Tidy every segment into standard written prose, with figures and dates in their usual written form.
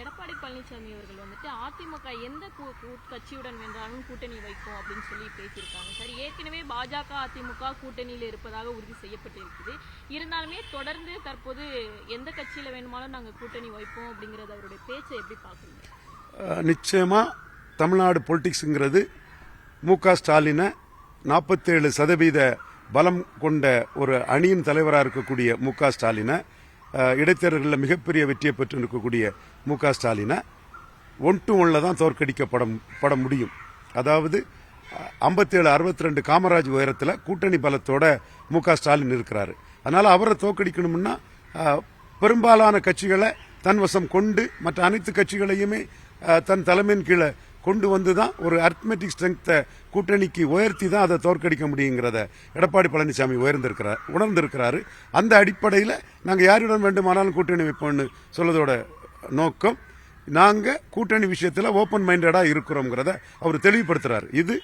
எடப்பாடி பழனிசாமி அவர்கள் வந்துட்டு அதிமுக எந்த கட்சியுடன் வென்றாலும் கூட்டணி வைக்கும் அப்படின்னு சொல்லி பேசியிருக்காங்க சார். ஏற்கனவே பாஜக அதிமுக கூட்டணியில் இருப்பதாக உறுதி செய்யப்பட்டிருக்குது. இருந்தாலுமே தொடர்ந்து தற்போது எந்த கட்சியில வேணுமாலும் நாங்கள் கூட்டணி வைப்போம் அப்படிங்கறத அவருடைய பேச்சை எப்படி பாக்குறீங்க? நிச்சயமா தமிழ்நாடு பொலிட்டிக்ஸ்ங்கிறது மு.க. ஸ்டாலினை 47% பலம் கொண்ட ஒரு அணியின் தலைவராக இருக்கக்கூடிய மு.க. ஸ்டாலினை, இடைத்தேர்தலில் மிகப்பெரிய வெற்றியை பெற்று இருக்கக்கூடிய மு.க. ஸ்டாலினை 1-1 தான் தோற்கடிக்கப்பட முடியும். அதாவது 57-62 காமராஜ் உயரத்தில் கூட்டணி பலத்தோட மு.க. ஸ்டாலின் இருக்கிறாரு. அதனால அவரை தோற்கடிக்கணும்னா பெரும்பாலான கட்சிகளை தன் வசம் கொண்டு மற்ற அனைத்து கட்சிகளையுமே தன் தலைமையின் கீழே கொண்டு வந்துதான் ஒரு அரித்மெட்டிக் ஸ்ட்ரெங்த்தை கூட்டணிக்கு உயர்த்தி தான் அதை தோற்கடிக்க முடியுங்கிறத எடப்பாடி பழனிசாமி உணர்ந்திருக்கிறாரு. அந்த அடிப்படையில் நாங்கள் யாருடன் வேண்டுமானாலும் கூட்டணி வைப்போம்னு சொல்லதோட நோக்கம், நாங்கள் கூட்டணி விஷயத்தில் ஓப்பன் மைண்டடா இருக்கிறோங்கிறத அவர் தெளிவுபடுத்துறாரு. இது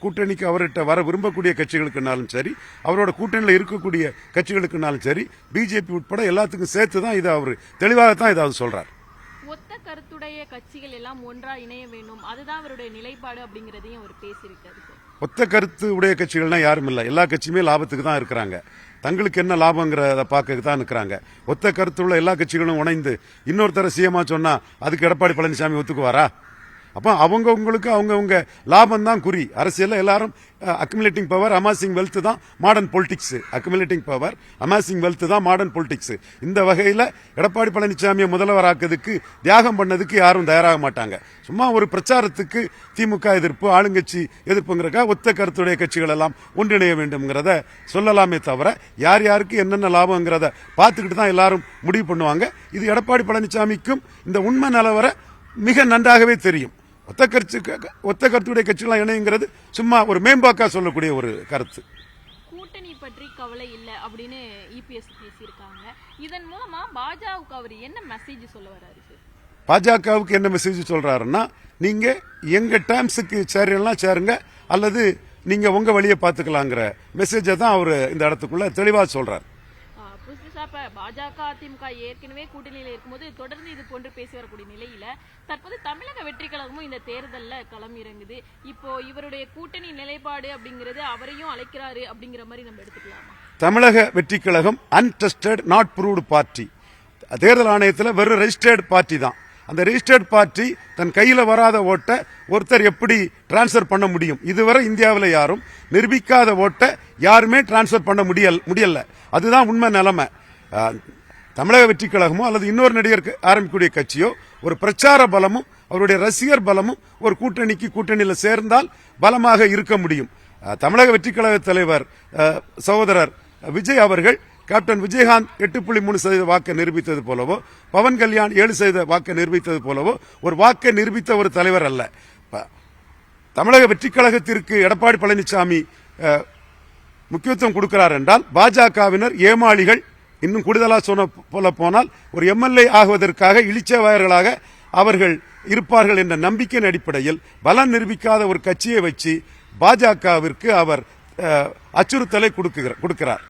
கூட்டணிக்கு அவர்கிட்ட வர விரும்பக்கூடிய கட்சிகளுக்குனாலும் சரி, அவரோட கூட்டணியில் இருக்கக்கூடிய கட்சிகளுக்குனாலும் சரி, பிஜேபி உட்பட எல்லாத்துக்கும் சேர்த்து தான் இதை அவர் தெளிவாகத்தான் இதை அவர் சொல்றாரு. ஒத்த கருத்துடைய கட்சிகள் எல்லாம் ஒன்றா இணைய வேண்டும், அதுதான் அவருடைய நிலைப்பாடு அப்படிங்கறதையும் அவர் பேசியிருக்காரு. ஒத்த கருத்து உடைய கட்சிகள்னா யாரும் இல்லை. எல்லா கட்சியுமே லாபத்துக்கு தான் இருக்கிறாங்க. தங்களுக்கு என்ன லாபங்கிறத பார்க்க தான் இருக்கிறாங்க. ஒத்த கருத்துள்ள எல்லா கட்சிகளும் உணைந்து இன்னொருத்தர சிஎம்மா சொன்னா அதுக்கு எடப்பாடி பழனிசாமி ஒத்துக்குவாரா? அப்போ அவங்கவுங்களுக்கு அவங்கவுங்க லாபம் தான் குறி. அரசியல் எல்லாரும் அக்குமுலேட்டிங் பவர் அமாசிங் வெல்த் தான் modern politics. Accumulating power amassing wealth தான் மாடர்ன் பொலிட்டிக்ஸ். இந்த வகையில் எடப்பாடி பழனிசாமியை முதல்வராக்கிறதுக்கு தியாகம் பண்ணதுக்கு யாரும் தயாராக மாட்டாங்க. சும்மா ஒரு பிரச்சாரத்துக்கு திமுக எதிர்ப்பு, ஆளுங்கட்சி எதிர்ப்புங்கிறக்கா ஒத்த கருத்துடைய கட்சிகள் எல்லாம் ஒன்றிணைய வேண்டும்ங்கிறத சொல்லலாமே தவிர யார் யாருக்கு என்னென்ன லாபங்கிறத பார்த்துக்கிட்டு தான் எல்லாரும் முடிவு பண்ணுவாங்க. இது எடப்பாடி பழனிசாமிக்கும் இந்த உண்மை நிலவர மிக நன்றாகவே தெரியும். ஒத்த கருத்துடைய கட்சிகள் இணைங்கிறது சும்மா ஒரு மேம்பாக்கா சொல்லக்கூடிய ஒரு கருத்து. கூட்டணி பற்றி கவலை இல்லை அப்படின்னு இபிஎஸ் பேசியிருக்காங்க. இதன் மூலமா பாஜகவுக்கு அவர் என்ன மெசேஜ் சொல்ல வர்றாரு? பாஜகவுக்கு என்ன மெசேஜ் சொல்றாருன்னா, நீங்க எங்க டேர்ம்ஸுக்கு சேரலாம் சேருங்க, அல்லது நீங்க உங்க வழியை பார்த்துக்கலாங்கிற மெசேஜை தான் அவர் இந்த இடத்துக்குள்ள தெளிவா சொல்றாரு. பாஜக அதிமுக ஏற்கனவே கூட்டணியில் இருக்கும்போது தொடர்ந்து இது போன்று பேசி வரக்கூடிய நிலையில தற்போது தமிழக வெற்றி கழகமும் இந்த தேர்தலில் களம் இறங்குது. இப்போ இவருடைய கூட்டணி நிலைப்பாடு அப்படிங்கிறது அவரையும் அழைக்கிறாரு அப்படிங்கிற மாதிரி நம்ம எடுத்துக்கலாமா? தமிழக வெற்றி கழகம் அன்டெஸ்டட் நாட் ப்ரூவ்டு பார்ட்டி. தேர்தல் ஆணையத்தில் வெறும் ரெஜிஸ்டர்ட் பார்ட்டி தான். அந்த ரெஜிஸ்டர்ட் பார்ட்டி தன் கையில வராத ஓட்டை ஒருத்தர் எப்படி டிரான்ஸ்பர் பண்ண முடியும்? இதுவரை இந்தியாவில் யாரும் நிரூபிக்காத ஓட்டை யாருமே டிரான்ஸ்பர் பண்ண முடியல. அதுதான் உண்மை நிலைமை. தமிழக வெற்றி கழகமோ அல்லது இன்னொரு நடிகர் ஆரம்பிக்கக்கூடிய கட்சியோ ஒரு பிரச்சார பலமும் அவருடைய ரசிகர் பலமும் ஒரு கூட்டணியில் சேர்ந்தால் பலமாக இருக்க முடியும். தமிழக வெற்றி கழக தலைவர் சகோதரர் விஜய் அவர்கள் கேப்டன் விஜயகாந்த் 8.3% வாக்கை நிரூபித்தது போலவோ, பவன் கல்யாண் 7% வாக்கை நிரூபித்தது போலவோ ஒரு வாக்கை நிரூபித்த ஒரு தலைவர் அல்ல. தமிழக வெற்றி கழகத்திற்கு எடப்பாடி பழனிசாமி முக்கியத்துவம் கொடுக்கிறார் என்றால் பாஜகவினர் ஏமாளிகள், இன்னும் கூடுதலா சொல்ல போனால் ஒரு எம்எல்ஏ ஆகுவதற்காக இளிச்சவாயர்களாக அவர்கள் இருப்பார்கள் என்ற நம்பிக்கையின் அடிப்படையில் பலம் நிரூபிக்காத ஒரு கட்சியை வச்சு பாஜகவிற்கு அவர் அச்சுறுத்தலை கொடுக்கிறார்.